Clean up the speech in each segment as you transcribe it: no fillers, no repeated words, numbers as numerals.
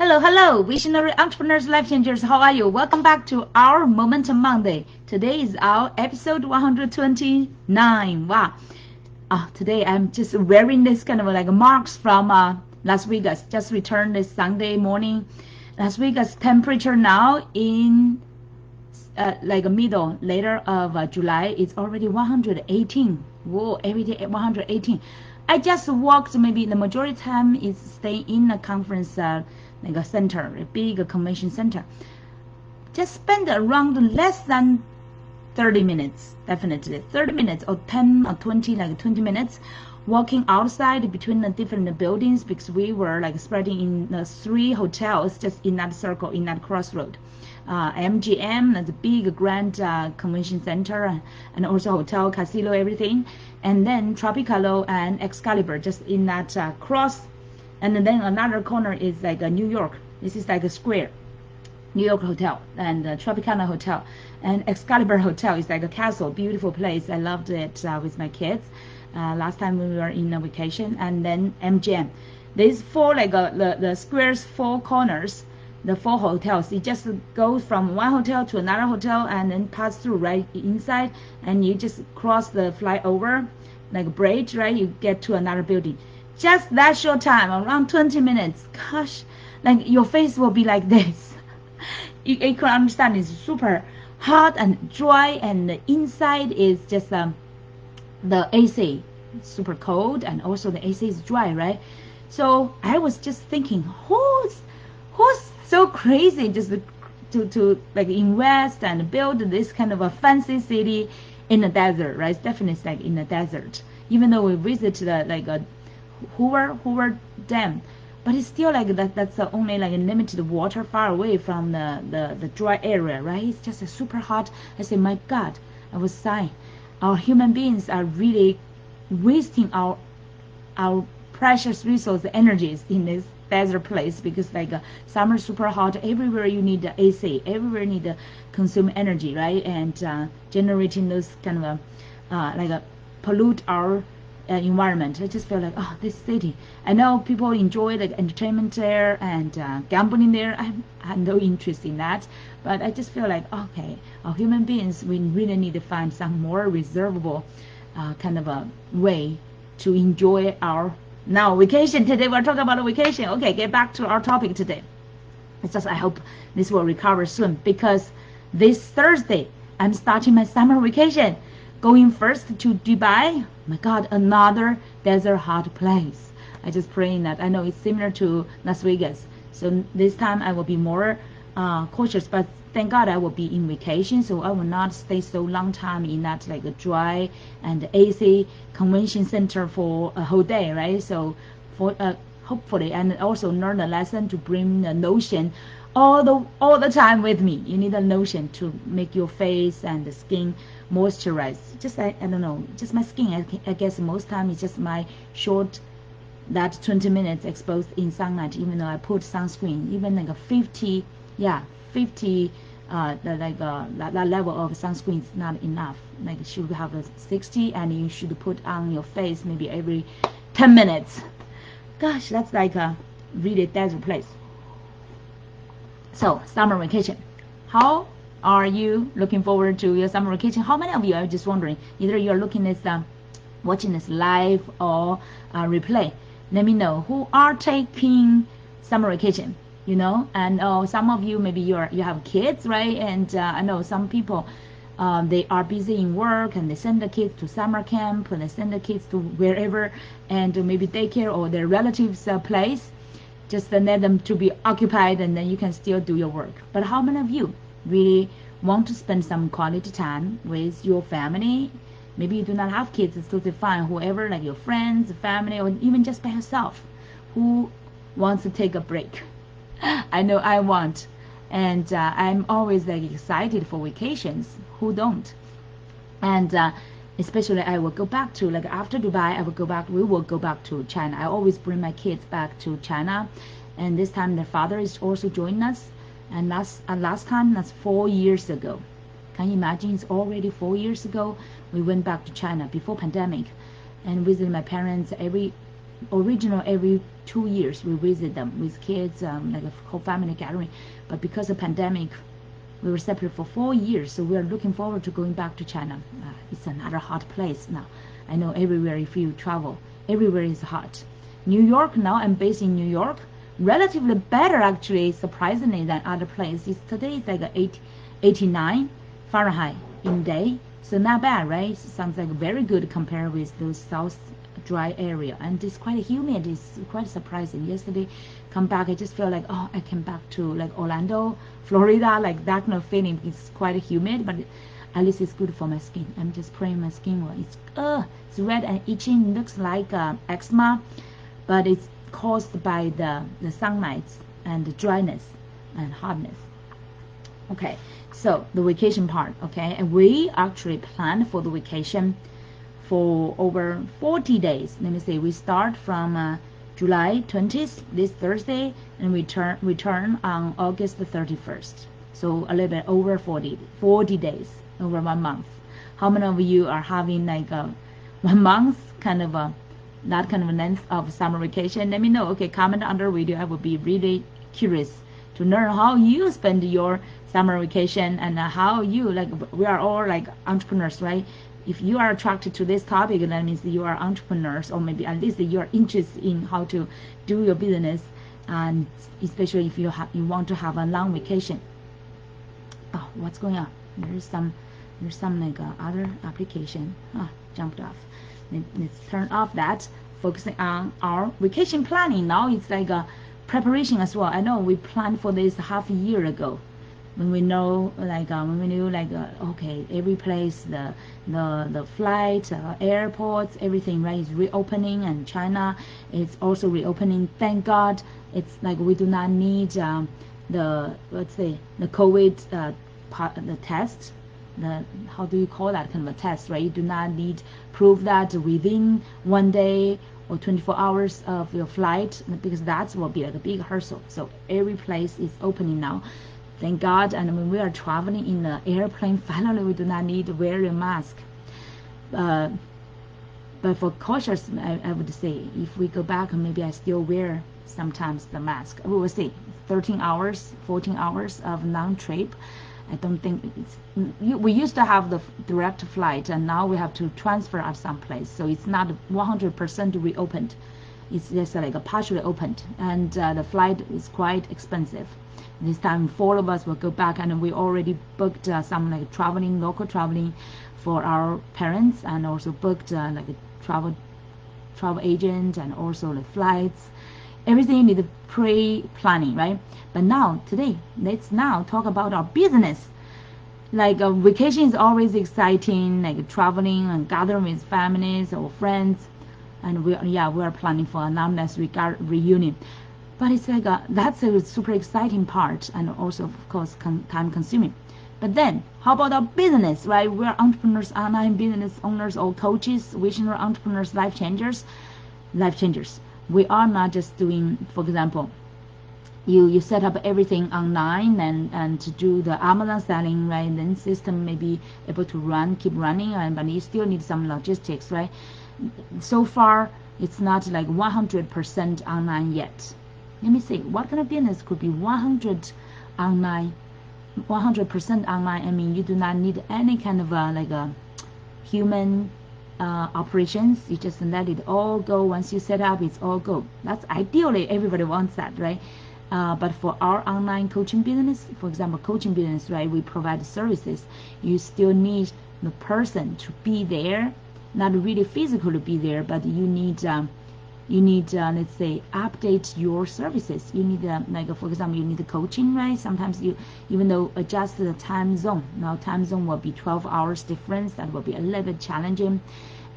Hello, visionary entrepreneurs, life changers. How are you? Welcome back to our Momentum Monday. Today is our episode 129. Wow. Today I'm just wearing this kind of like marks from Las Vegas. Just returned this Sunday morning. Las Vegas temperature now in like a middle later of July is already 118. Whoa, every day at 118. I just walked, maybe the majority time is staying in a conference like a center, a big convention center. Just spend around less than 30 minutes, definitely 30 minutes or 10 or 20, like 20 minutes walking outside between the different buildings, because we were like spreading in the 3 hotels just in that circle, in that crossroad. MGM, that's a big grand convention center, and also hotel, casino, everything. And then Tropicalo and Excalibur just in that cross. And then another corner is like a New York. This is like a square. New York Hotel and Tropicana Hotel. And Excalibur Hotel is like a castle, beautiful place. I loved it with my kids last time we were in a vacation. And then MGM. These 4 like the squares, 4 corners, the 4 hotels. You just go from one hotel to another hotel and then pass through right inside, and you just cross the flyover like a bridge, right? You get to another building. Just that short time, around 20 minutes. Gosh, like your face will be like this. You can understand it's super hot and dry, and the inside is just the AC super cold, and also the AC is dry, right? So I was just thinking, who's so crazy just to like invest and build this kind of a fancy city in the desert, right? It's definitely like in the desert. Even though we visit the like a Hoover Dam, but it's still like that's only like a limited water far away from the dry area, right? It's just super hot. I said, my God, I was sighing. Our human beings are really wasting our precious resource energies in this desert place, because like summer super hot, everywhere you need the AC, everywhere you need to consume energy, right? And generating those kind of pollute our environment. I just feel like, oh, this city. I know people enjoy the entertainment there and gambling there. I have no interest in that, but I just feel like, okay, our human beings, we really need to find some more reservable kind of a way to enjoy our now vacation. Today we're talking about a vacation. Okay, get back to our topic today. It's just I hope this will recover soon, because this Thursday I'm starting my summer vacation. Going first to Dubai. My God, another desert hot place. I just praying that, I know it's similar to Las Vegas, so this time I will be more cautious, but thank God I will be in vacation, so I will not stay so long time in that like a dry and AC convention center for a whole day, right? So for hopefully, and also learn a lesson to bring the lotion all the time with me. You need a lotion to make your face and the skin moisturized. Just I don't know, just my skin, I guess most time it's just my short, that 20 minutes exposed in sunlight, even though I put sunscreen, even like a 50, yeah, 50 that level of sunscreen is not enough. Like you should have a 60, and you should put on your face maybe every 10 minutes. Gosh, that's like a really desert place. So summer vacation, how are you looking forward to your summer vacation? How many of you, I'm just wondering, either you're looking at watching this live or replay, let me know who are taking summer vacation, you know. And some of you, maybe you have kids, right? And I know some people they are busy in work, and they send the kids to summer camp, and they send the kids to wherever, and maybe daycare or their relatives place, just let them to be occupied, and then you can still do your work. But how many of you really want to spend some quality time with your family? Maybe you do not have kids, it's totally fine. Whoever, like your friends, family, or even just by yourself, who wants to take a break? I know I want, and I'm always like excited for vacations. Who don't? And especially I will go back to, like after Dubai, we will go back to China. I always bring my kids back to China, and this time their father is also joining us. And last time, that's 4 years ago. Can you imagine? It's already 4 years ago we went back to China before pandemic, and visited my parents every original every 2 years we visit them with kids, like a whole family gathering. But because of pandemic, we were separate for 4 years, so we are looking forward to going back to China. It's another hot place now. I know everywhere if you travel, everywhere is hot. New York now, I'm based in New York, relatively better actually, surprisingly, than other places. Today it's like 89 Fahrenheit in day, so not bad, right? Sounds like very good compared with those south dry area, and it's quite humid. It's quite surprising. Yesterday come back, I just feel like, oh, I came back to like Orlando, Florida, like that kind of feeling. It's quite humid, but at least it's good for my skin. I'm just praying my skin will. It's red and itching, looks like eczema, but it's caused by the sunlight and the dryness and hotness. Okay, so the vacation part, okay, and we actually planned for the vacation for over 40 days. Let me see, we start from July 20th, this Thursday, and we return on August the 31st. So a little bit over 40 days, over 1 month. How many of you are having like 1 month kind of that kind of length of summer vacation? Let me know. Okay, comment under video. I would be really curious to learn how you spend your summer vacation, and how you, like, we are all like entrepreneurs, right? If you are attracted to this topic, that means you are entrepreneurs, or maybe at least you are interested in how to do your business, and especially if you want to have a long vacation. Oh, what's going on? There's some like other application jumped off. Let's turn off that, focusing on our vacation planning. Now it's like a preparation as well. I know we planned for this half a year ago, when we know like okay, every place, the flight, airports, everything, right, is reopening, and China is also reopening, thank God. It's like we do not need the, let's say, the COVID the test, the, how do you call that kind of a test, right? You do not need prove that within 1 day or 24 hours of your flight, because that will be like a big hurdle. So every place is opening now, thank God. And when we are traveling in the airplane, finally we do not need to wear a mask. But for cautious, I would say, if we go back, maybe I still wear sometimes the mask. We will see. 13 hours, 14 hours of non-trip. I don't think it's, we used to have the direct flight, and now we have to transfer at some place, so it's not 100% reopened. It's just like a partially opened, and the flight is quite expensive. This time 4 of us will go back, and we already booked some like local traveling for our parents, and also booked like a travel agent, and also the flights. Everything you need pre-planning, right? But now, today, let's now talk about our business. Like vacation is always exciting, like traveling and gathering with families or friends, and we are planning for an alumnus reunion. But it's like that's a super exciting part, and also of course time consuming. But then, how about our business, right? We're entrepreneurs, online business owners, or coaches, visionary entrepreneurs, life changers. We are not just doing, for example, you set up everything online and to do the Amazon selling, right? Then system may be able to keep running, but you still need some logistics, right? So far, it's not like 100% online yet. Let me see, what kind of business could be 100% online? I mean, you do not need any kind of like a human operations. You just let it all go. Once you set up, it's all go. That's ideally, everybody wants that, right? But for our online coaching business, for example, coaching business, right, we provide services. You still need the person to be there, not really physical to be there, but you need let's say, update your services. You need like, for example, you need the coaching, right? Sometimes you, even though adjust the time zone, now time zone will be 12 hours difference, that will be a little bit challenging.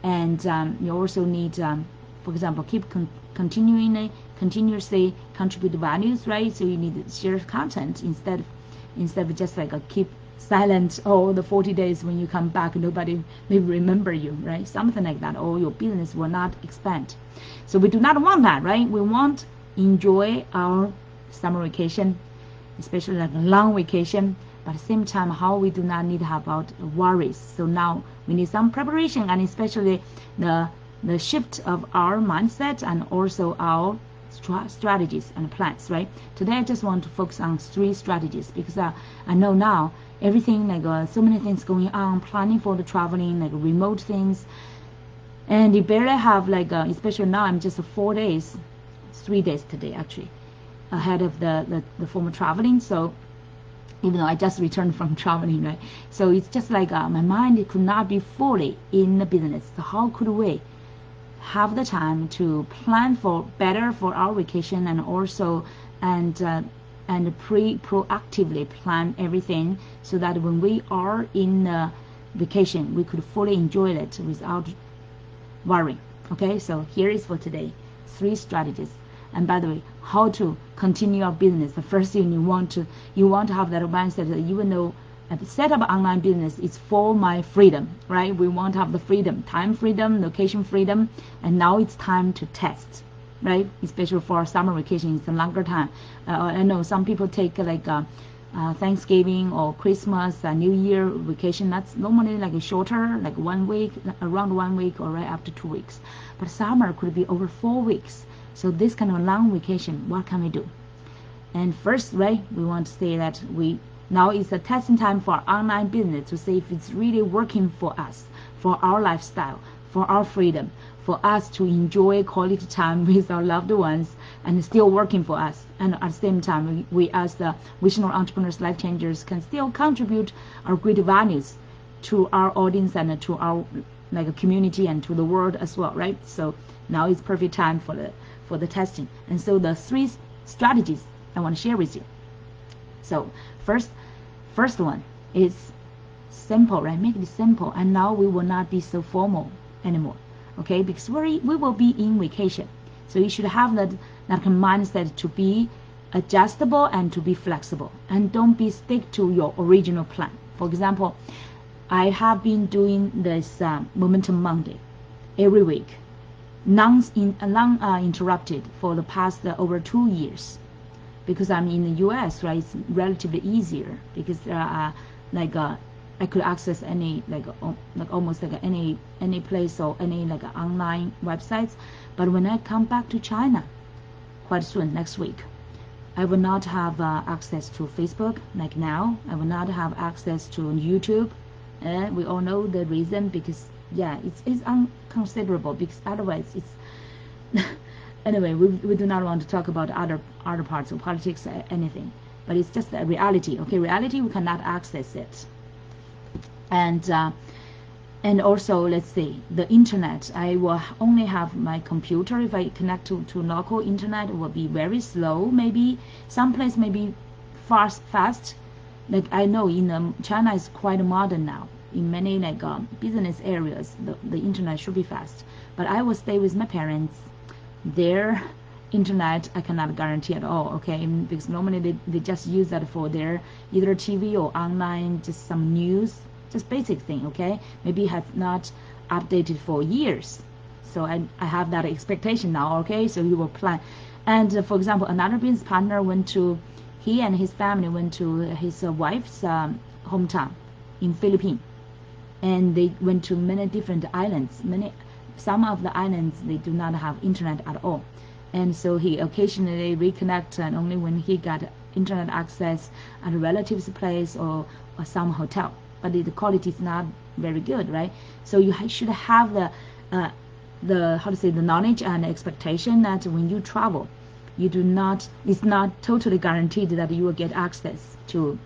And you also need, for example, keep continuously contribute values, right? So you need to share content instead of just like keep silent all the 40 days. When you come back, nobody may remember you, right? Something like that, or your business will not expand. So we do not want that, right? We want enjoy our summer vacation, especially like a long vacation, but at the same time, how we do not need to have about worries. So now we need some preparation, and especially the the shift of our mindset and also our strategies and plans, right? Today I just want to focus on 3 strategies because I know now everything so many things going on, planning for the traveling, remote things, and you barely have especially now I'm just 4 days, 3 days today actually, ahead of the former traveling. So even though I just returned from traveling, right? So it's just my mind, it could not be fully in the business. So how could we have the time to plan for better for our vacation, and also proactively plan everything so that when we are in vacation we could fully enjoy it without worrying. Okay, so here is for today 3 strategies. And by the way, how to continue your business. The first thing you want to have that mindset that even though I set up online business, it's for my freedom, right? We want to have the freedom, time freedom, location freedom, and now it's time to test, right? Especially for summer vacation, it's a longer time. I know some people take Thanksgiving or Christmas, New Year vacation. That's normally shorter, 1 week, around 1 week, or right after 2 weeks. But summer could be over 4 weeks. So this kind of long vacation, what can we do? And first, right, we want to say that now is a testing time for our online business to see if it's really working for us, for our lifestyle, for our freedom, for us to enjoy quality time with our loved ones, and still working for us. And at the same time, we as the visionary entrepreneurs, life changers, can still contribute our great values to our audience and to our community and to the world as well, right? So now is perfect time for the testing. And so the 3 strategies I want to share with you. So first one is simple, right? Make it simple, and now we will not be so formal anymore, okay? Because we will be in vacation, so you should have that mindset to be adjustable and to be flexible, and don't be stick to your original plan. For example, I have been doing this Momentum Monday every week, non-interrupted for the past over 2 years, because I'm in the US, right? It's relatively easier because I could access any almost any place or any online websites. But when I come back to China quite soon, next week, I will not have access to Facebook like now. I will not have access to YouTube. We all know the reason, because yeah, it's unconsiderable, because otherwise it's anyway, we do not want to talk about other parts of politics or anything, but it's just a reality. Okay, reality, we cannot access it. And also, let's see, the internet, I will only have my computer. If I connect to local internet, it will be very slow. Maybe some place maybe fast. Like I know in China is quite modern now. In many business areas, the internet should be fast. But I will stay with my parents. Their internet I cannot guarantee at all, okay? Because normally they just use that for their either TV or online, just some news, just basic thing, okay? Maybe have not updated for years. So I have that expectation now, okay? So you will plan. And for example, another business partner he and his family went to his wife's hometown in Philippines, and they went to many different islands. Some of the islands, they do not have internet at all, and so he occasionally reconnect, and only when he got internet access at a relative's place or some hotel, but the quality is not very good, right? So you should have the knowledge and expectation that when you travel, it's not totally guaranteed that you will get access to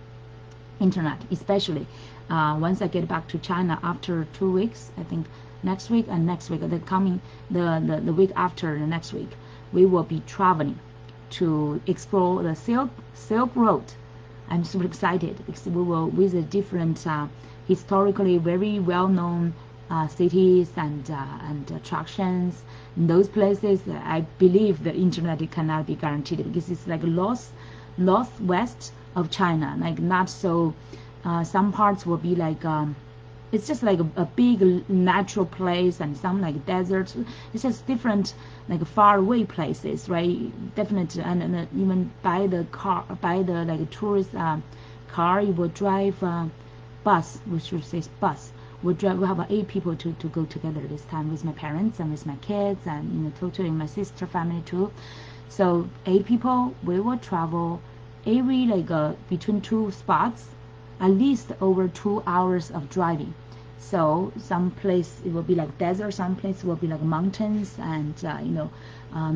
internet, especially once I get back to China after 2 weeks. I think next week, the week after the next week, we will be traveling to explore the Silk Road. I'm super excited because we will visit different historically very well-known cities and attractions. In those places, I believe the internet cannot be guaranteed, because it's like northwest of China, like not so. Some parts will be like it's just like a big natural place, and some like deserts. It's just different, like far away places, right? Definitely, and even by the tourist car, you will drive bus, which should say bus, we'll have 8 people to go together this time, with my parents and with my kids, and totally my sister family too. So 8 people, we will travel every between 2 spots, at least over 2 hours of driving. So some place it will be like desert, some place will be like mountains, and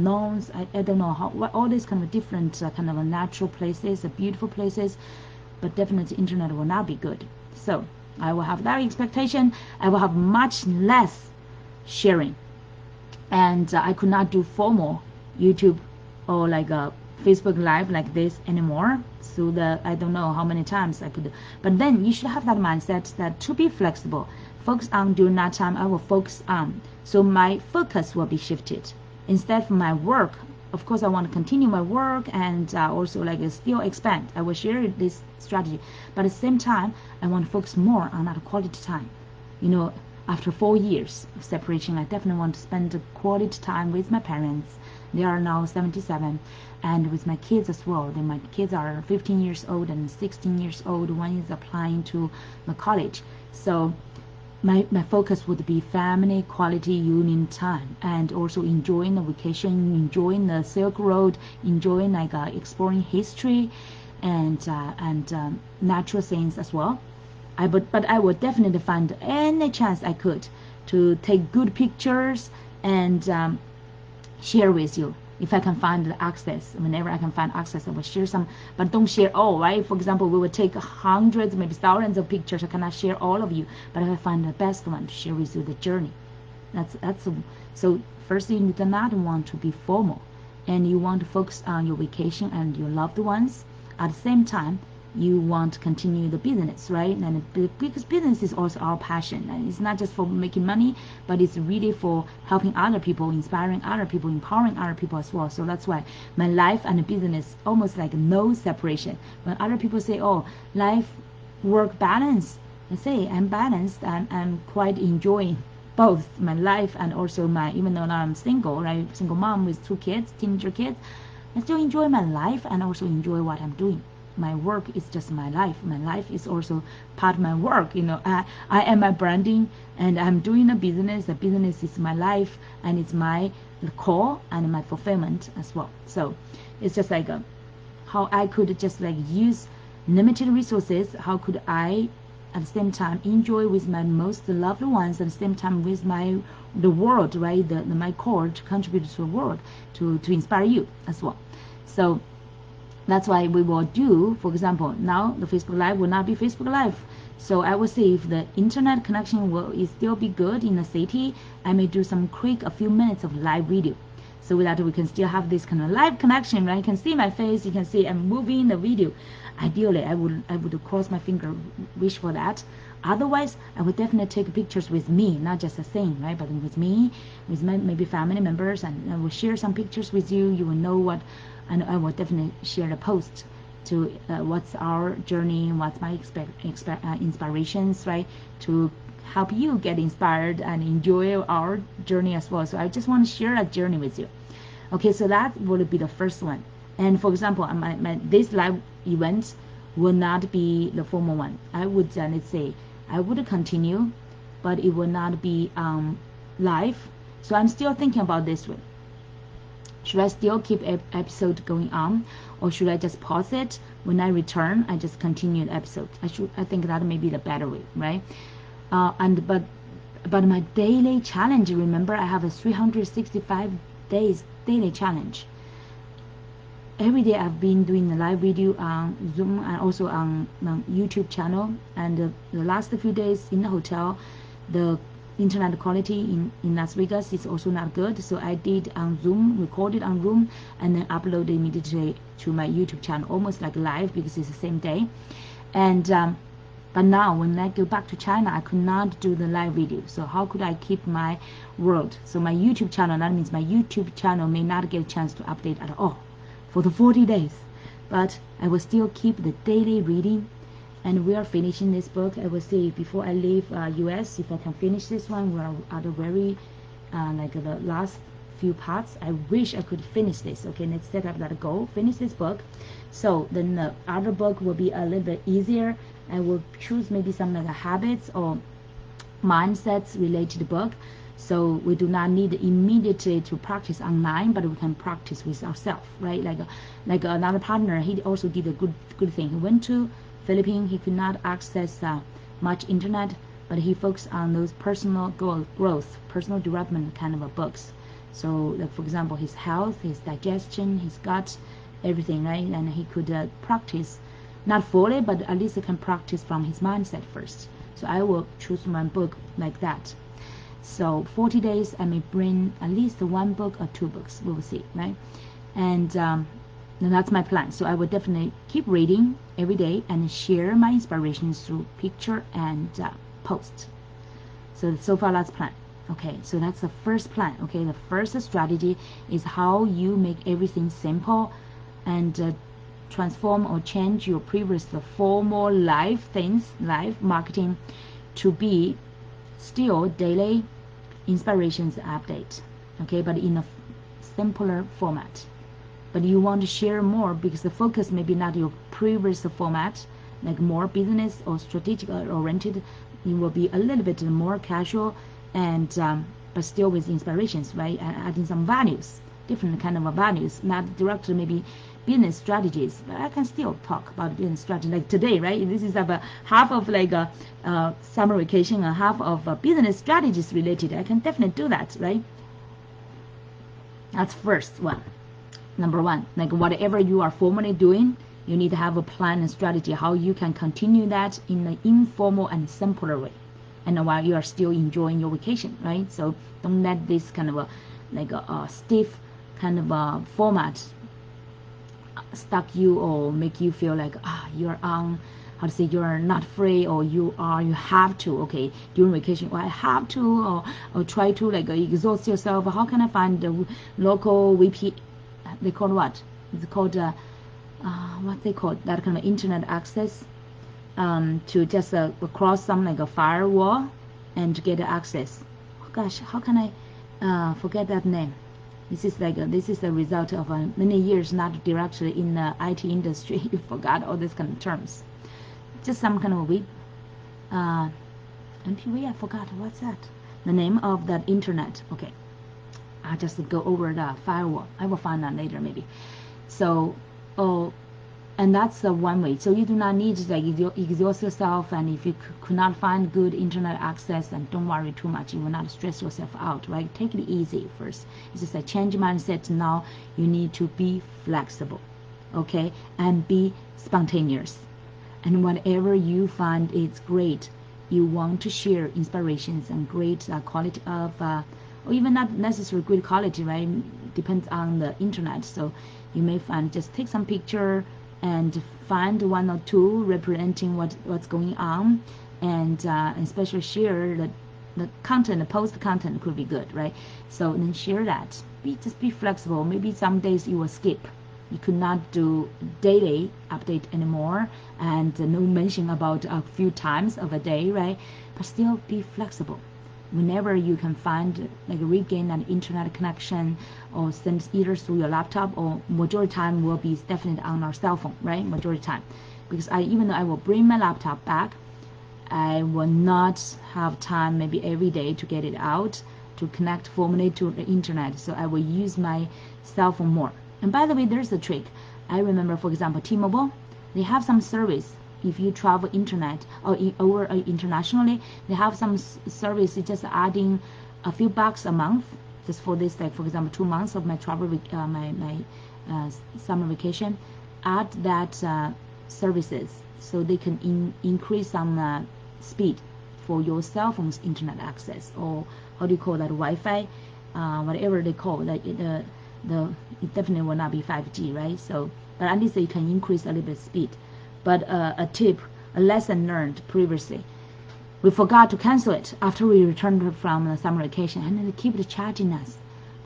lawns. I don't know what all these kind of different kind of natural places, beautiful places, but definitely internet will not be good. So I will have that expectation. I will have much less sharing, and I could not do formal YouTube or like a Facebook Live like this anymore. So I don't know how many times I could. But then you should have that mindset that to be flexible, focus on during that time I will focus on. So my focus will be shifted. Instead of my work, of course I want to continue my work and also like still expand. I will share this strategy. But at the same time, I want to focus more on that quality time. After 4 years of separation, I definitely want to spend quality time with my parents. They are now 77, and with my kids as well. My kids are 15 years old and 16 years old. One is applying to the college. So my focus would be family quality union time, and also enjoying the vacation, enjoying the Silk Road, enjoying exploring history and natural things as well. But I would definitely find any chance I could to take good pictures and share with you. If I can find the access, whenever I can find access, I will share some, but don't share all, right? For example, we will take hundreds, maybe thousands of pictures. I cannot share all of you, but if I find the best one to share with you, the journey. So first you do not want to be formal, and you want to focus on your vacation and your loved ones. At the same time, you want to continue the business, right? And because business is also our passion, and it's not just for making money, but it's really for helping other people, inspiring other people, empowering other people as well. So that's why my life and business almost like no separation. When other people say, oh, life work balance, I say I'm balanced, and I'm quite enjoying both my life and also even though now I'm single, right? Single mom with 2 kids, teenager kids, I still enjoy my life and also enjoy what I'm doing. My work is just my life. My life is also part of my work. I am my branding, and I'm doing a business. The business is my life, and it's my core and my fulfillment as well. So it's just like how I could just like use limited resources. How could I at the same time enjoy with my most loved ones, at the same time with the world, right? My core to contribute to the world, to inspire you as well. So that's why we will do, for example, now the Facebook Live will not be Facebook Live. So I will say if the internet connection will still be good in the city, I may do some quick, a few minutes of live video. So that we can still have this kind of live connection, right? You can see my face, you can see I'm moving the video. Ideally, I would cross my finger, wish for that. Otherwise, I would definitely take pictures with me, not just a thing, right? But with me, with my maybe family members, and I will share some pictures with you. You will know what. And I will definitely share the post to what's our journey, what's my inspirations, right? To help you get inspired and enjoy our journey as well. So I just want to share that journey with you. Okay, so that will be the first one. And for example, this live event will not be the formal one. I would let's say I would continue, but it will not be live. So I'm still thinking about this one. Should I still keep episode going on, or should I just pause it? When I return, I just continue the episode. I think that may be the better way, right? But my daily challenge. Remember, I have a 365 days daily challenge. Every day I've been doing a live video on Zoom and also on YouTube channel. And the last few days in the hotel, the internet quality in Las Vegas is also not good, so I did on Zoom, recorded on Zoom, and then uploaded immediately to my YouTube channel, almost like live because it's the same day. And but now when I go back to China, I could not do the live video. So how could I keep my world? So my YouTube channel, that means my YouTube channel may not get a chance to update at all for the 40 days, but I will still keep the daily reading. And we are finishing this book. I will say before I leave US, if I can finish this one, we're at the very like the last few parts. I wish I could finish this. Okay, let's set up that goal, finish this book. So then the other book will be a little bit easier. I will choose maybe some like habits or mindsets related book. So we do not need immediately to practice online, but we can practice with ourselves, right? Like another partner, he also did a good thing. He went to Philippines. He could not access much internet, but he focused on those personal growth, personal development kind of books. So, like for example, his health, his digestion, his gut, everything, right? And he could practice, not fully, but at least he can practice from his mindset first. So I will choose one book like that. So 40 days, I may bring at least one book or two books. We will see, right? And that's my plan. So I will definitely keep reading every day and share my inspirations through picture and post. So far that's plan. Okay, so that's the first plan. Okay, the first strategy is how you make everything simple and transform or change your previous formal life marketing to be still daily inspirations update, okay, but in a simpler format. But you want to share more because the focus may be not your previous format, like more business or strategic oriented. It will be a little bit more casual and but still with inspirations, right? And adding some values, different kind of values, not directly maybe business strategies, but I can still talk about business strategy. Like today, right? This is about half of like a summer vacation and half of business strategies related. I can definitely do that, right? That's first one. Number one, like whatever you are formally doing, you need to have a plan and strategy how you can continue that in an informal and simpler way, and while you are still enjoying your vacation, right? So don't let this kind of a stiff kind of a format stuck you or make you feel like you're on, how to say, you're not free, or you have to, okay, during vacation, I have to, or try to like exhaust yourself. How can I find the local VP, they call what? It's called what they call that kind of internet access, to just cross some like a firewall and get access. Oh gosh, how can I forget that name? This is the result of many years not directly in the IT industry. You forgot all these kind of terms. Just some kind of weak MPV. I forgot what's that. The name of that internet. Okay, I'll just go over the firewall. I will find that later maybe. So, and that's one way. So you do not need to like exhaust yourself, and if you could not find good internet access, then don't worry too much. You will not stress yourself out, right? Take it easy first. It's just a change mindset. Now you need to be flexible, okay, and be spontaneous. And whatever you find is great, you want to share inspirations and great quality of, or even not necessarily good quality, right? Depends on the internet. So you may find, just take some picture and find one or two representing what's going on, and especially share the content, the post content could be good, right? So then share that. Just be flexible. Maybe some days you will skip. You could not do daily update anymore, and no mention about a few times of a day, right? But still be flexible. Whenever you can find, like regain an internet connection, or send either through your laptop, or majority time will be definitely on our cell phone, right? Majority time, because even though I will bring my laptop back, I will not have time maybe every day to get it out to connect formally to the internet. So I will use my cell phone more. And by the way, there's a trick. I remember, for example, T-Mobile, they have some service. If you travel internet or over internationally, they have some service just adding a few bucks a month just for this, like for example 2 months of my travel my summer vacation. Add that services so they can increase some speed for your cell phone's internet access, or how do you call that, Wi-Fi, whatever they call that. It definitely will not be 5G, right? So, but at least you can increase a little bit speed. But a tip, a lesson learned previously, we forgot to cancel it after we returned from the summer vacation, and then they keep charging us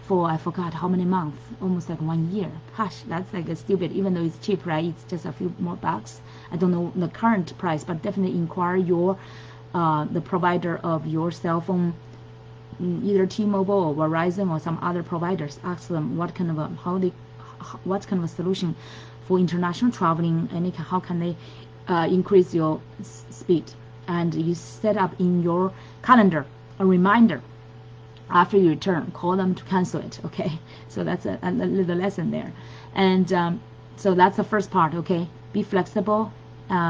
for, I forgot how many months, almost like 1 year. Gosh, that's like a stupid, even though it's cheap, right? It's just a few more bucks. I don't know the current price, but definitely inquire the provider of your cell phone, either T-Mobile or Verizon or some other providers. Ask them what kind of what kind of a solution for international traveling, and how can they increase your speed. and you set up in your calendar a reminder after you return. Call them to cancel it. Okay, so that's a little lesson there. And so that's the first part. Okay, be flexible,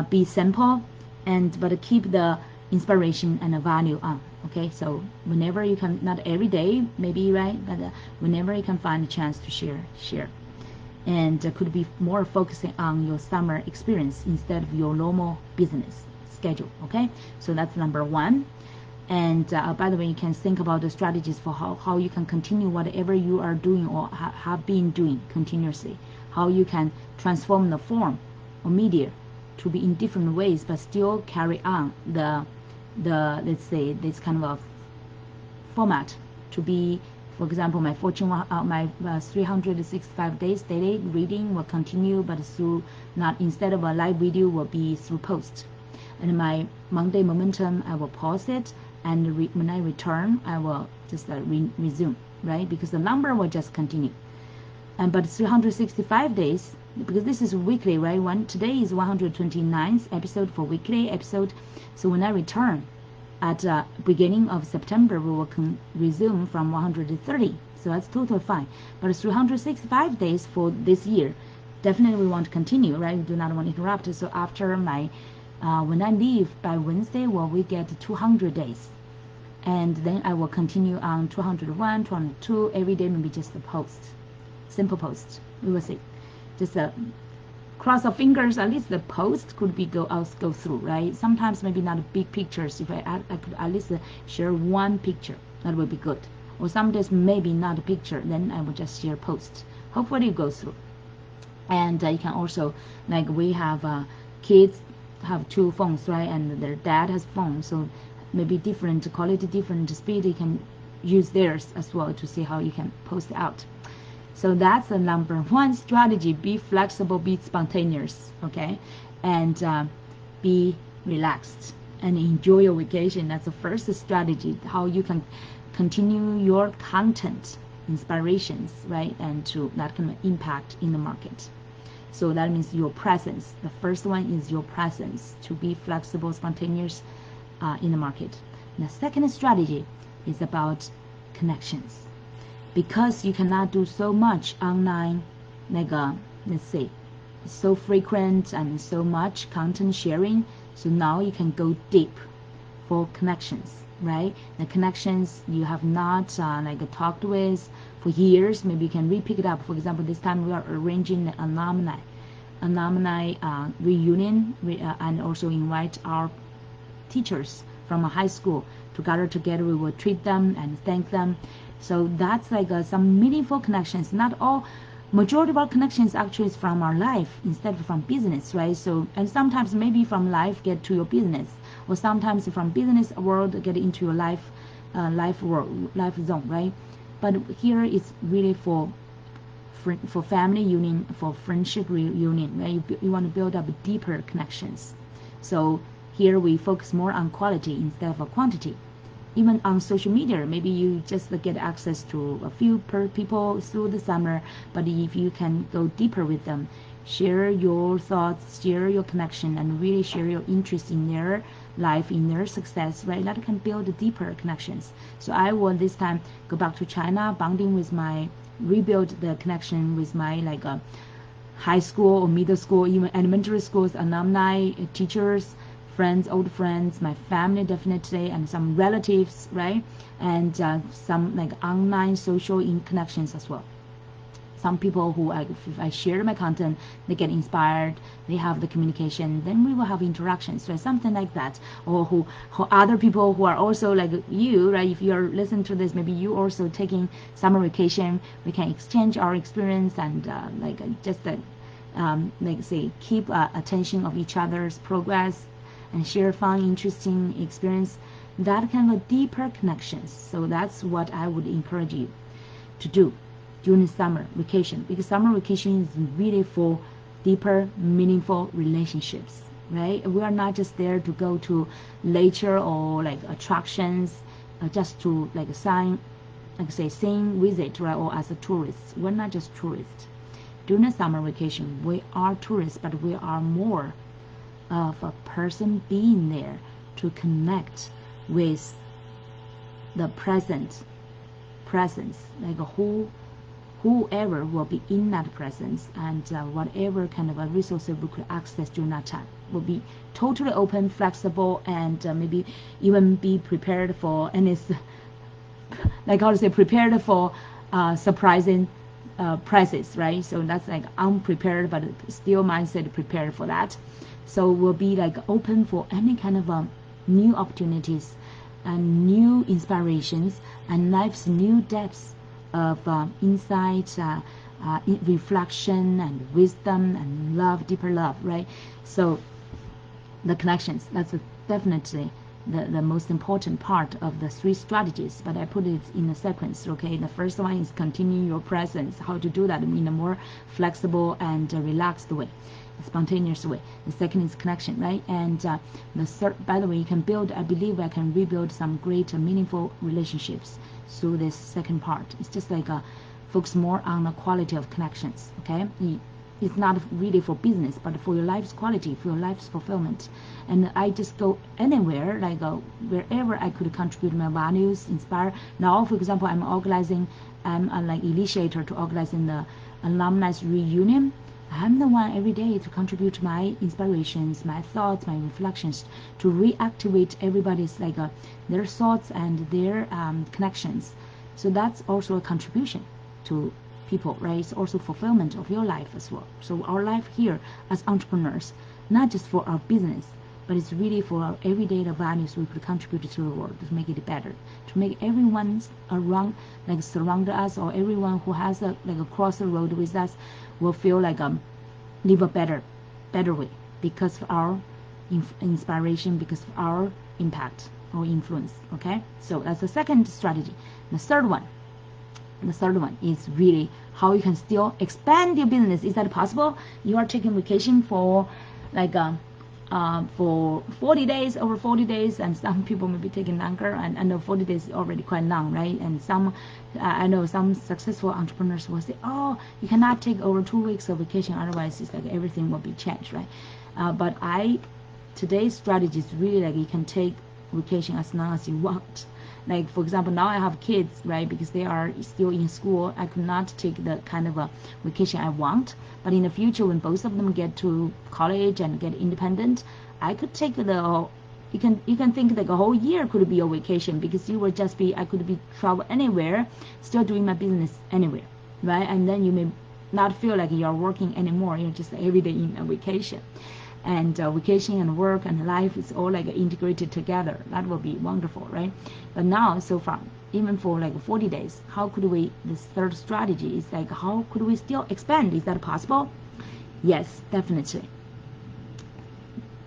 be simple, and but keep the inspiration and the value on. Okay, so whenever you can, not every day maybe, right, but whenever you can find a chance to share, and could be more focusing on your summer experience instead of your normal business schedule. Okay, so that's number one. And by the way, you can think about the strategies for how you can continue whatever you are doing or have been doing continuously, how you can transform the form or media to be in different ways but still carry on the let's say this kind of a format to be. For example, my 365 days daily reading will continue, but through not, instead of a live video, will be through post. And my Monday momentum, I will pause it, and when I return, I will just resume, right? Because the number will just continue. And but 365 days, because this is weekly, right? Today is 129th episode for weekly episode. So when I return at beginning of September, we will resume from 130. So that's total fine. But 365 days for this year, definitely we want to continue, right? We do not want to interrupt. So after my when I leave by Wednesday, well, we get 200 days, and then I will continue on 201, 202 every day, maybe just a post, simple post. We will see. Just cross our fingers. At least the post could be go through, right? Sometimes maybe not big pictures. If I could at least share one picture, that would be good. Or some days maybe not a picture, then I will just share post. Hopefully it goes through. And you can also, like, we have kids have 2 phones, right? And their dad has phones, so maybe different quality, different speed. You can use theirs as well to see how you can post out. So that's the number one strategy. Be flexible, be spontaneous, okay? And be relaxed and enjoy your vacation. That's the first strategy, how you can continue your content, inspirations, right? And to that can impact in the market. So that means your presence. The first one is your presence, to be flexible, spontaneous in the market. The second strategy is about connections. Because you cannot do so much online, like let's say, so frequent and so much content sharing, so now you can go deep for connections, right? The connections you have not talked with for years, maybe you can re-pick it up. For example, this time we are arranging the alumni reunion, and also invite our teachers from a high school to gather together. We will treat them and thank them. So that's like some meaningful connections. Not all, majority of our connections actually is from our life instead of from business, right? So, and sometimes maybe from life get to your business, or sometimes from business world get into your life zone, right? But here it's really for family union, for friendship reunion, right? You want to build up deeper connections. So here we focus more on quality instead of quantity. Even on social media, maybe you just get access to a few people through the summer, but if you can go deeper with them, share your thoughts, share your connection, and really share your interest in their life, in their success, right? That can build deeper connections. So I will this time go back to China, rebuild the connection with my high school or middle school, even elementary schools, alumni, teachers, friends, old friends, my family definitely, and some relatives, right? And some online social connections as well. Some people who if I share my content, they get inspired, they have the communication, then we will have interactions, right? Something like that. Or who other people who are also like you, right? If you're listening to this, maybe you also taking summer vacation, we can exchange our experience and keep attention of each other's progress and share fun, interesting experience. That kind of deeper connections. So that's what I would encourage you to do during summer vacation, because summer vacation is really for deeper, meaningful relationships, right? We are not just there to go to nature or attractions, just to sing, visit, right? Or as a tourist. We're not just tourists. During the summer vacation, we are tourists, but we are more of a person being there to connect with the presence, like whoever will be in that presence, and whatever kind of a resources we could access during that time will be totally open, flexible, and maybe even be prepared for, and it's like how to say, prepared for surprising prizes, right? So that's like unprepared, but still mindset prepared for that. So we'll be like open for any kind of new opportunities and new inspirations and life's new depths of insight, reflection, and wisdom, and love, deeper love, right? So the connections, that's definitely the most important part of the 3 strategies, but I put it in a sequence, okay? The first one is continue your presence, how to do that in a more flexible and relaxed way, a spontaneous way. The second is connection, right? And the third, by the way, you can build, I believe I can rebuild some great meaningful relationships through this second part. It's just like focus more on the quality of connections, okay? It's not really for business, but for your life's quality, for your life's fulfillment. And I just go anywhere, like wherever I could contribute my values, inspire. Now, for example, I'm like initiator to organizing the alumni reunion. I'm the one every day to contribute my inspirations, my thoughts, my reflections, to reactivate everybody's like their thoughts and their connections. So that's also a contribution to people, right? It's also fulfillment of your life as well. So our life here as entrepreneurs, not just for our business, but it's really for our everyday values we could contribute to the world to make it better, to make everyone around, like surround us, or everyone who has like across the road with us will feel like live a better way because of our inspiration, because of our impact or influence. Okay, so that's the second strategy. The third one is really how you can still expand your business. Is that possible? You are taking vacation for like for 40 days, over 40 days, and some people may be taking longer, and I know 40 days is already quite long, right? And some I know some successful entrepreneurs will say, oh, you cannot take over 2 weeks of vacation, otherwise it's like everything will be changed, right? But today's strategy is really like you can take vacation as long as you want. Like for example, now I have kids, right? Because they are still in school, I could not take the kind of a vacation I want. But in the future, when both of them get to college and get independent, I could take you can think like a whole year could be a vacation, because you would just be, I could be travel anywhere, still doing my business anywhere, right? And then you may not feel like you're working anymore. You're just every day in a vacation. And vacation and work and life is all like integrated together. That will be wonderful, right? But now, so far, even for like 40 days, how could we, this third strategy is like, how could we still expand? Is that possible? Yes, definitely.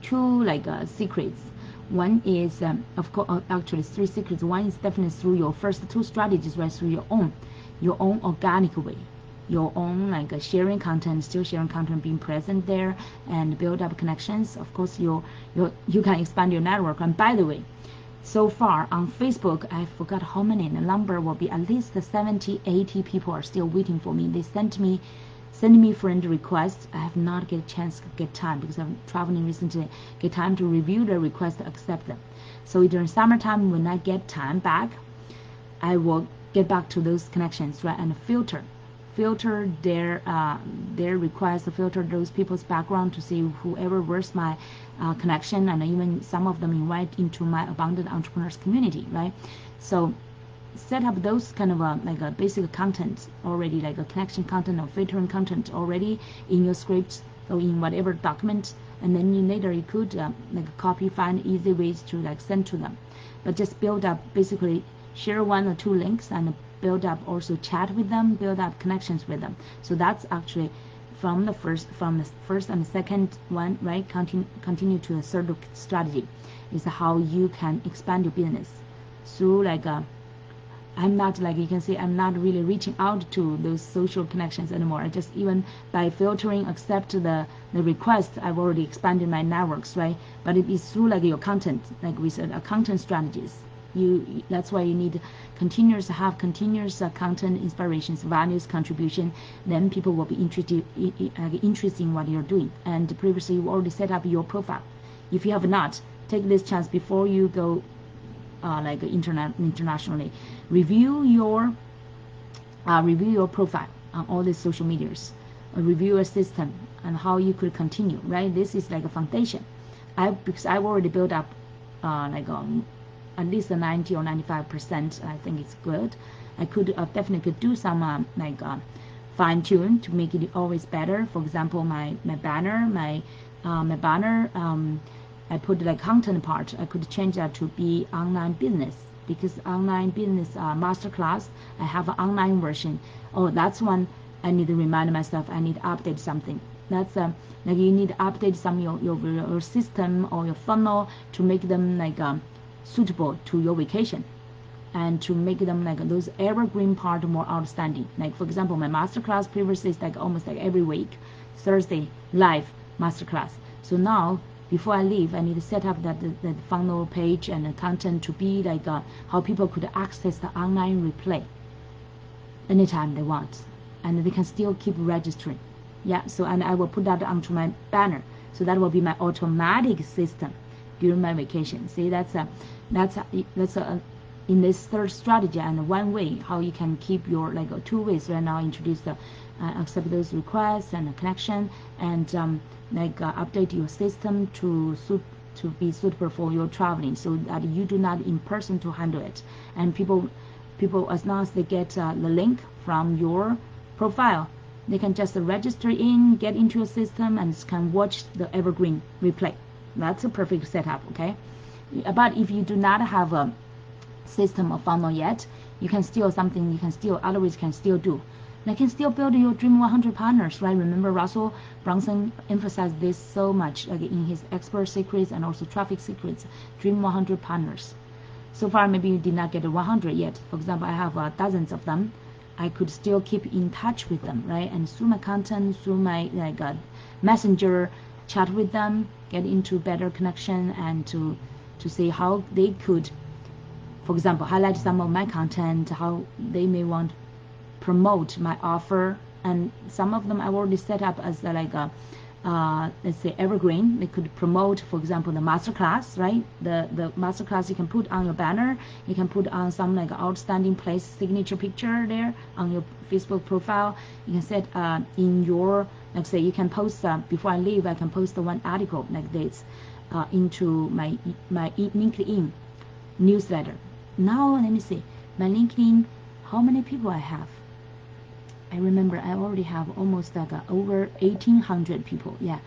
2 like secrets. One is, of course, actually 3 secrets. One is definitely through your first 2 strategies, right? Through your own organic way. Your own like sharing content, still sharing content, being present there and build up connections. Of course, you can expand your network. And by the way, so far on Facebook, I forgot how many, the number will be at least 70-80 people are still waiting for me. They send me friend requests. I have not get a chance to get time because I'm traveling recently, get time to review the request, accept them. So during summertime, when I get time back, I will get back to those connections, right, and filter their requests, filter those people's background to see whoever worth my connection, and even some of them invite into my abundant entrepreneurs community, right? So set up those kind of like a basic content already, like a connection content or filtering content already in your script or in whatever document, and then later you could like copy, find easy ways to like send to them. But just build up, basically share 1 or 2 links and build up, also chat with them, build up connections with them. So that's actually from the first and the second one, right? Continue to the third strategy is how you can expand your business through like I'm not, like you can see, I'm not really reaching out to those social connections anymore. I just, even by filtering, accept the request, I've already expanded my networks, right? But it is through like your content, like we said, content strategies. That's why you need continuous content, inspirations, values, contribution. Then people will be interested in what you're doing. And previously you already set up your profile. If you have not, take this chance before you go like internationally. Review your profile on all these social medias. Review your system and how you could continue, right? This is like a foundation. Because I've already built up at least a 90 or 95%. I think it's good. I could definitely do some fine tune to make it always better. For example, my banner, I put like content part. I could change that to be online business, because online business masterclass, I have an online version. Oh, that's one I need to remind myself. I need to update something. That's like you need to update some your system or your funnel to make them like suitable to your vacation, and to make them like those evergreen part more outstanding. Like for example, my masterclass previously is like almost like every week, Thursday live masterclass. So now before I leave, I need to set up that the funnel page and the content to be like how people could access the online replay anytime they want, and they can still keep registering. Yeah, so and I will put that onto my banner, so that will be my automatic system during my vacation. See, that's in this third strategy and one way how you can keep your like two ways right now. Introduce the accept those requests and connection, and update your system to be suitable for your traveling, so that you do not in person to handle it. And people as long as they get the link from your profile, they can just register in, get into your system, and can watch the evergreen replay. That's a perfect setup, okay? But if you do not have a system or funnel yet, you can still otherwise can still do. They can still build your Dream 100 partners, right? Remember Russell Brunson emphasized this so much, like in his expert secrets and also traffic secrets, Dream 100 partners. So far, maybe you did not get 100 yet. For example, I have dozens of them. I could still keep in touch with them, right? And through my content, through my messenger, chat with them, get into better connection, and to see how they could, for example, highlight some of my content, how they may want to promote my offer. And some of them I already set up as let's say evergreen. They could promote, for example, the masterclass, right? The masterclass you can put on your banner. You can put on some like outstanding place signature picture there on your Facebook profile. You can set in your, let's say you can post before I leave, I can post the one article like this into my LinkedIn newsletter. Now let me see my LinkedIn, how many people I have. I remember I already have almost like over 1,800 people. Yeah,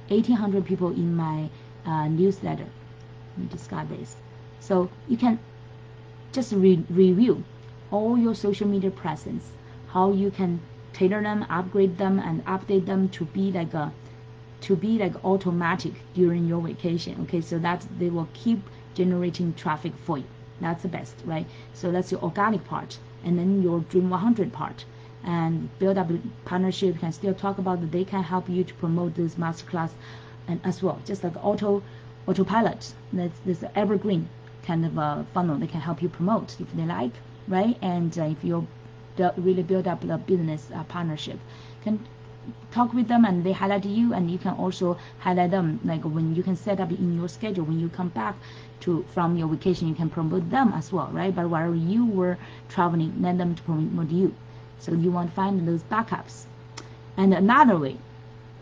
1,800 people in my newsletter. Let me discard this. So you can just review all your social media presence, how you can tailor them, upgrade them, and update them to be like automatic during your vacation. Okay, so that they will keep generating traffic for you. That's the best, right? So that's your organic part, and then your Dream 100 part. And build up a partnership, can still talk about that they can help you to promote this masterclass, and as well, just like autopilot. That's this evergreen kind of funnel. They can help you promote if they like, right? And if you really build up the business partnership, can talk with them and they highlight you, and you can also highlight them. Like when you can set up in your schedule when you come back from your vacation, you can promote them as well, right? But while you were traveling, let them to promote you. So you want to find those backups. And another way,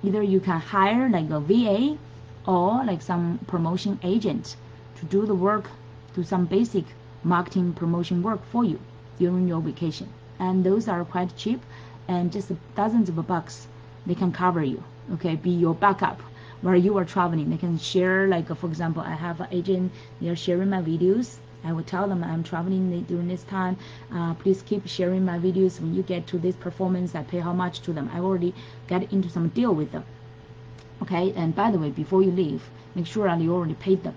either you can hire like a VA or like some promotion agent to do the work, do some basic marketing promotion work for you during your vacation. And those are quite cheap, and just dozens of bucks they can cover you. Okay, be your backup while you are traveling. They can share, like for example, I have an agent, they are sharing my videos. I will tell them I'm traveling during this time. Please keep sharing my videos. When you get to this performance, I pay how much to them. I already got into some deal with them. Okay, and by the way, before you leave, make sure that you already paid them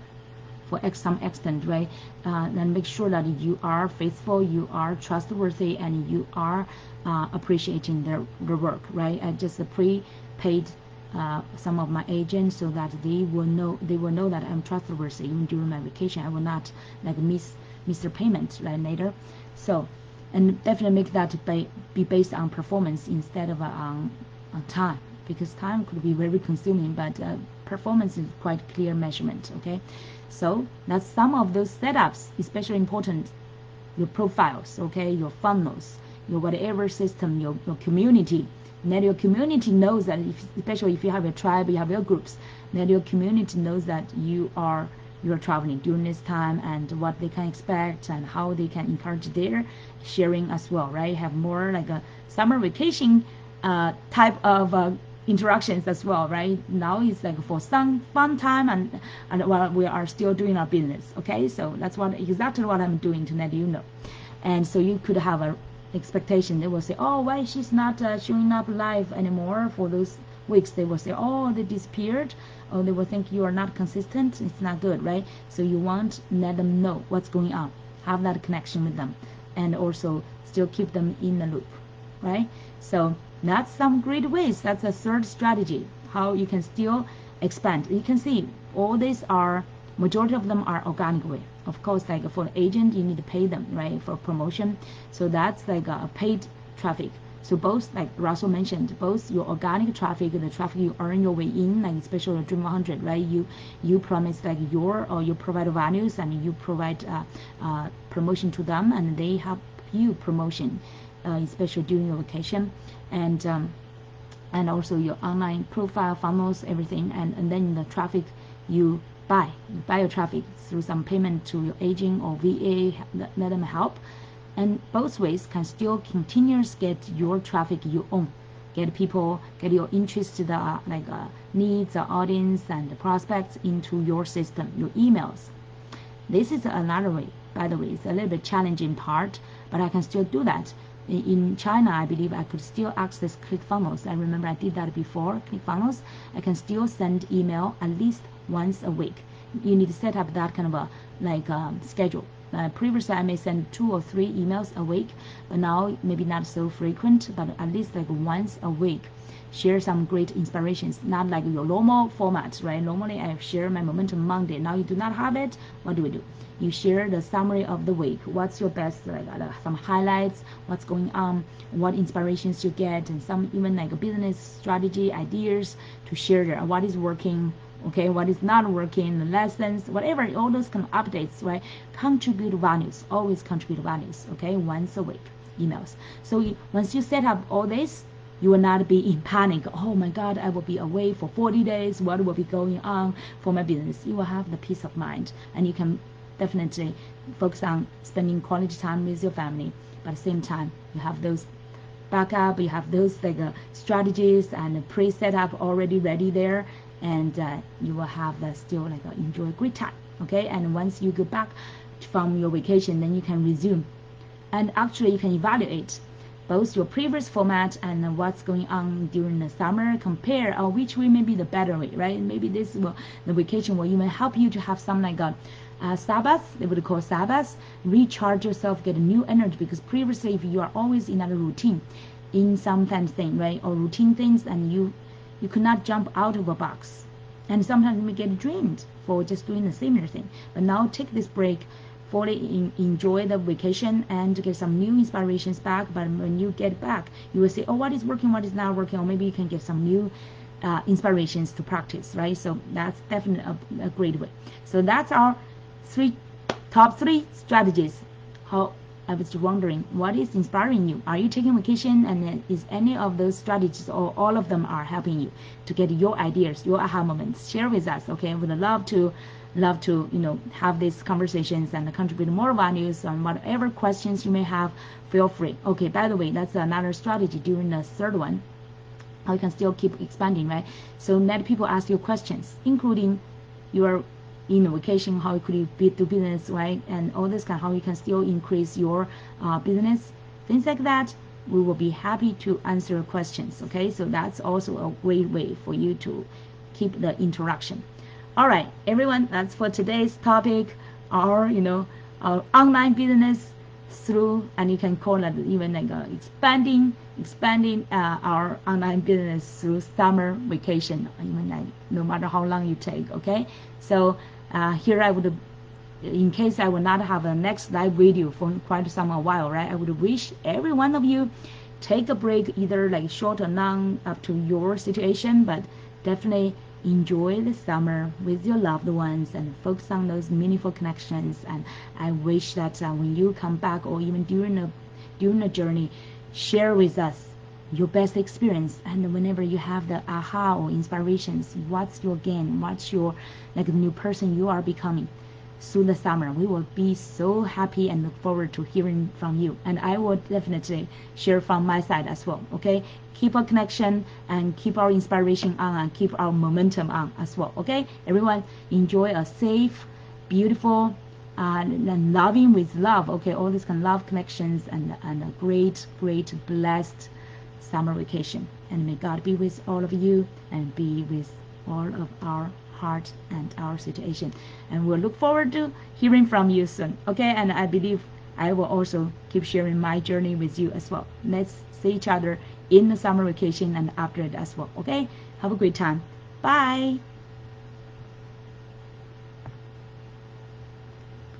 for some extent, right? And make sure that you are faithful, you are trustworthy, and you are appreciating their work, right? I just prepaid some of my agents so that they will know that I'm trustworthy even during my vacation. I will not like miss their payment right later. So, and definitely make that be based on performance instead of on time, because time could be very consuming, but performance is quite clear measurement. Okay, so that's some of those setups, especially important. Your profiles, okay, your funnels, your whatever system, your community. That your community knows that, especially if you have a tribe, you have your groups, that your community knows that you're traveling during this time and what they can expect and how they can encourage their sharing as well, right? Have more like a summer vacation type of interactions as well, right? Now it's like for some fun time and while we are still doing our business, okay? So that's exactly what I'm doing to let you know. And so you could have a expectation. They will say, oh, why she's not showing up live anymore for those weeks. They will say, oh, they disappeared, or they will think you are not consistent. It's not good, right? So you want to let them know what's going on, have that connection with them, and also still keep them in the loop, right? So that's some great ways. That's a third strategy, how you can still expand. You can see all these are, majority of them are organic way. Of course, like for an agent, you need to pay them, right, for promotion. So that's like a paid traffic. So both, like Russell mentioned, both your organic traffic, the traffic you earn your way in, like especially your Dream 100, right? You promise like you provide values and you provide promotion to them, and they help you promotion, especially during your vacation, and also your online profile, funnels, everything, and then the traffic you buy your traffic through some payment to your agent or VA, let them help. And both ways can still continuously get your traffic you own, get your interested needs, audience, and prospects into your system, your emails. This is another way, by the way. It's a little bit challenging part, but I can still do that. In China, I believe I could still access ClickFunnels. I remember I did that before, ClickFunnels. I can still send email at least once a week. You need to set up that kind of a schedule. Previously, I may send 2 or 3 emails a week, but now maybe not so frequent, but at least like once a week. Share some great inspirations, not like your normal format, right? Normally, I share my Momentum Monday. Now you do not have it. What do? You share the summary of the week. What's your best, some highlights, what's going on, what inspirations you get, and some even like a business strategy ideas to share there. What is working, okay, what is not working, the lessons, whatever, all those kind of updates, right? Contribute values, always contribute values, okay, once a week, emails. So once you set up all this, you will not be in panic. Oh my God, I will be away for 40 days. What will be going on for my business? You will have the peace of mind, and you can definitely focus on spending quality time with your family. But at the same time, you have those backup, you have those strategies and pre-set up already ready there, and you will have that still enjoy a great time. Okay, and once you go back from your vacation, then you can resume, and actually you can evaluate both your previous format and what's going on during the summer, compare which way may be the better way, right? Maybe the vacation will even help you to have some Sabbath, they would call Sabbath, recharge yourself, get a new energy, because previously if you are always in a routine, in some kind of thing, right, or routine things, and you could not jump out of a box, and sometimes you may get drained for just doing the similar thing. But now take this break, fully enjoy the vacation and get some new inspirations back. But when you get back, you will say, oh, what is working, what is not working, or maybe you can get some new inspirations to practice, right? So that's definitely a great way. So that's our top three strategies. How I was wondering, what is inspiring you? Are you taking vacation, and is any of those strategies or all of them are helping you to get your ideas, your aha moments? Share with us, okay? I would love to have these conversations and contribute more values on whatever questions you may have. Feel free. Okay, by the way, that's another strategy during the third one. How you can still keep expanding, right? So let people ask you questions, including your in vacation, how could you do business, right? And all this how you can still increase your business, things like that. We will be happy to answer questions, okay? So that's also a great way for you to keep the interaction. All right, everyone, that's for today's topic, our online business through, and you can call it even expanding our online business through summer vacation, even no matter how long you take, okay? So here I would, in case I will not have a next live video for quite a while, right? I would wish every one of you take a break, either short or long, up to your situation, but definitely enjoy the summer with your loved ones and focus on those meaningful connections. And I wish that when you come back or even during a journey, share with us your best experience. And whenever you have the aha or inspirations, what's your gain, what's your like the new person you are becoming through the summer, we will be so happy and look forward to hearing from you. And I will definitely share from my side as well. Okay, keep our connection and keep our inspiration on and keep our momentum on as well. Okay, everyone, enjoy a safe, beautiful, and loving with love. Okay, all these kind of love connections and a great blessed summer vacation. And may God be with all of you and be with all of our heart and our situation. And we'll look forward to hearing from you soon. Okay, and I believe I will also keep sharing my journey with you as well. Let's see each other in the summer vacation and after it as well. Okay, have a great time. Bye.